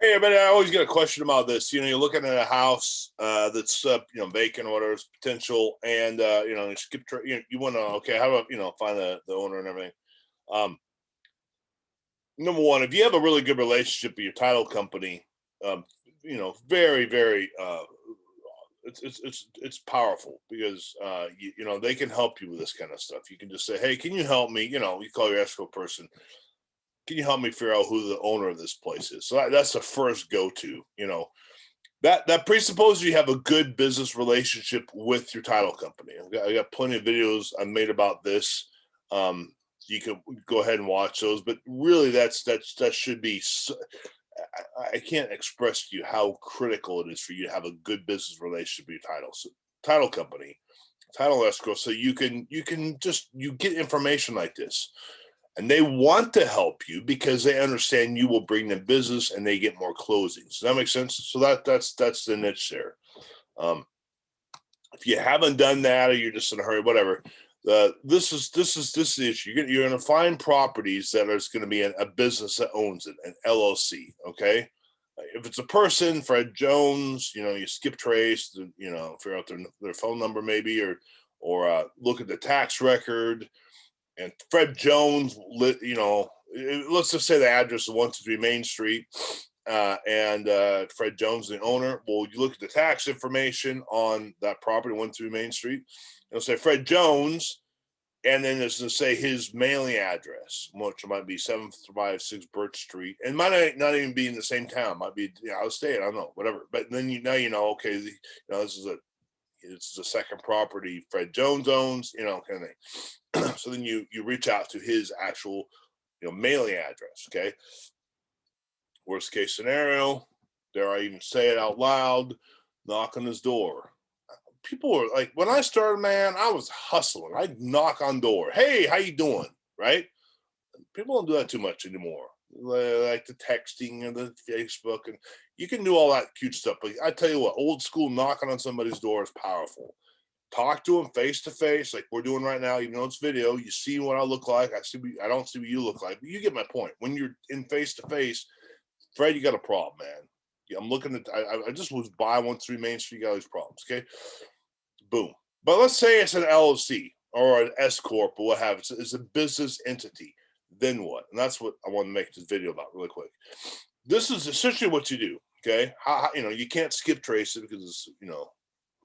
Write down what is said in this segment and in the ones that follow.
Hey, but I always get a question about this. You're looking at a house that's vacant or whatever, it's potential, and you skip. You want to okay, how about find the owner and everything. Um, Number one, if you have a really good relationship with your title company, very very it's powerful because they can help you with this kind of stuff. You can just say, hey, can you help me? You call your escrow person, can you help me figure out who the owner of this place is? So that's the first go-to. That presupposes you have a good business relationship with your title company. I got plenty of videos I made about this. You can go ahead and watch those, but really that should be. I can't express to you how critical it is for you to have a good business relationship with your title company, title escrow, so you get information like this. And they want to help you because they understand you will bring them business and they get more closings. Does that make sense? So that's the niche there. If you haven't done that or you're just in a hurry, whatever, this is the issue. You're going to find properties that is going to be a business that owns it, an LLC. Okay, if it's a person, Fred Jones, you skip trace, figure out their phone number maybe, or look at the tax record. And Fred Jones, let's just say the address is 123 Main Street, and Fred Jones, the owner. Well, you look at the tax information on that property, 123 Main Street. It'll say Fred Jones, and then it's to say his mailing address, which might be 756 Birch Street, and might not even be in the same town. Might be out of state. I don't know, whatever. But then okay, this is a second property Fred Jones owns, kind of thing. So then you reach out to his actual, mailing address. Okay. Worst case scenario, dare I even say it out loud, knock on his door. People are like, when I started, man, I was hustling. I'd knock on door. Hey, how you doing? Right? People don't do that too much anymore. Like the texting and the Facebook, and you can do all that cute stuff. But I tell you what, old school knocking on somebody's door is powerful. Talk to them face to face, like we're doing right now. Even though it's video, you see what I look like. I don't see what you look like, but you get my point. When you're in face to face, Fred, you got a problem, man. Yeah, I'm looking at. I just was by 123 Main Street. You got these problems, okay? Boom. But let's say it's an LLC or an S corp or what have it. It's a business entity. Then what? And that's what I want to make this video about really quick. This is essentially what you do. Okay, you can't skip trace it because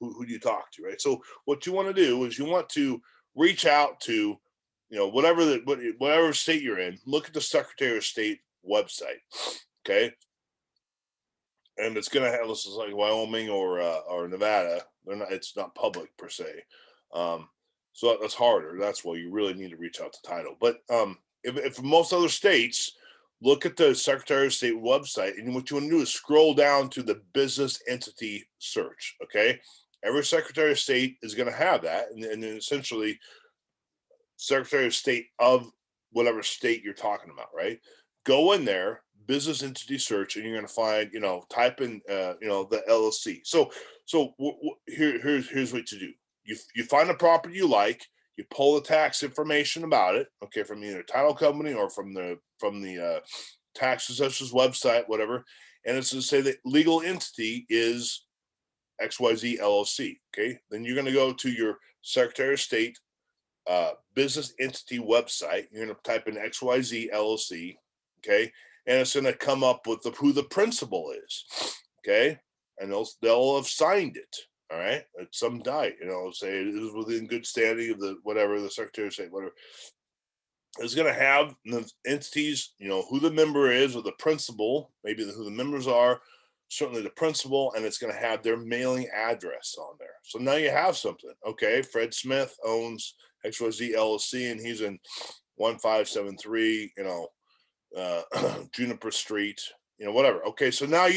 who do you talk to, right? So what you want to do is you want to reach out to whatever state you're in. Look at the Secretary of State website. Okay, and it's gonna have, this is like Wyoming or Nevada. It's not public per se. So that's harder. That's why you really need to reach out to title. But if most other states, look at the Secretary of State website, and what you want to do is scroll down to the business entity search. Okay, every Secretary of State is going to have that, and then essentially Secretary of State of whatever state you're talking about, right? Go in there, business entity search, and you're going to find, type in, the LLC. So here's what you do. You find a property you like, you pull the tax information about it, okay, from either title company or from the tax assessor's website, whatever, and it's to say that legal entity is XYZ LLC. Okay, then you're going to go to your Secretary of State business entity website. You're going to type in XYZ LLC. Okay, and it's going to come up with who the principal is. Okay, and they'll have signed it. All right, at some date, say it is within good standing of the Secretary of State, whatever. It's going to have the entities, who the member is or the principal, maybe who the members are, certainly the principal, and it's going to have their mailing address on there. So now you have something. Okay, Fred Smith owns XYZ LLC, and he's in 1573, Juniper Street, whatever. Okay, so now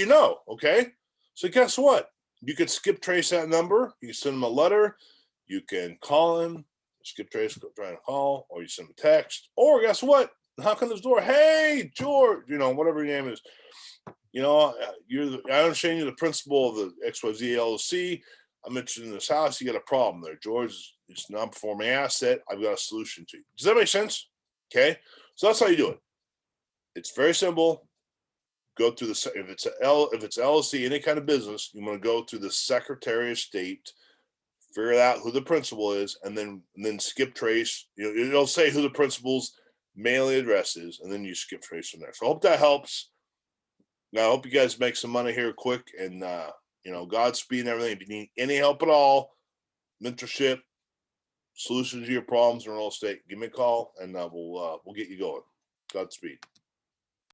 okay? So guess what? You could skip trace that number. You can send him a letter. You can call him, skip trace, try and call, or you send him a text. Or guess what? Knock on his door. Hey, George, whatever your name is. I understand you're the principal of the XYZ LLC. I'm interested in this house. You got a problem there, George. It's a non-performing asset. I've got a solution to you. Does that make sense? Okay. So that's how you do it. It's very simple. go through if it's LLC, any kind of business, you want to go through the Secretary of State, figure out who the principal is, and then skip trace. It'll say who the principal's mailing address is, and then you skip trace from there. So I hope that helps. Now, I hope you guys make some money here quick, and Godspeed and everything. If you need any help at all, mentorship, solutions to your problems in real estate, give me a call, and we'll get you going. Godspeed.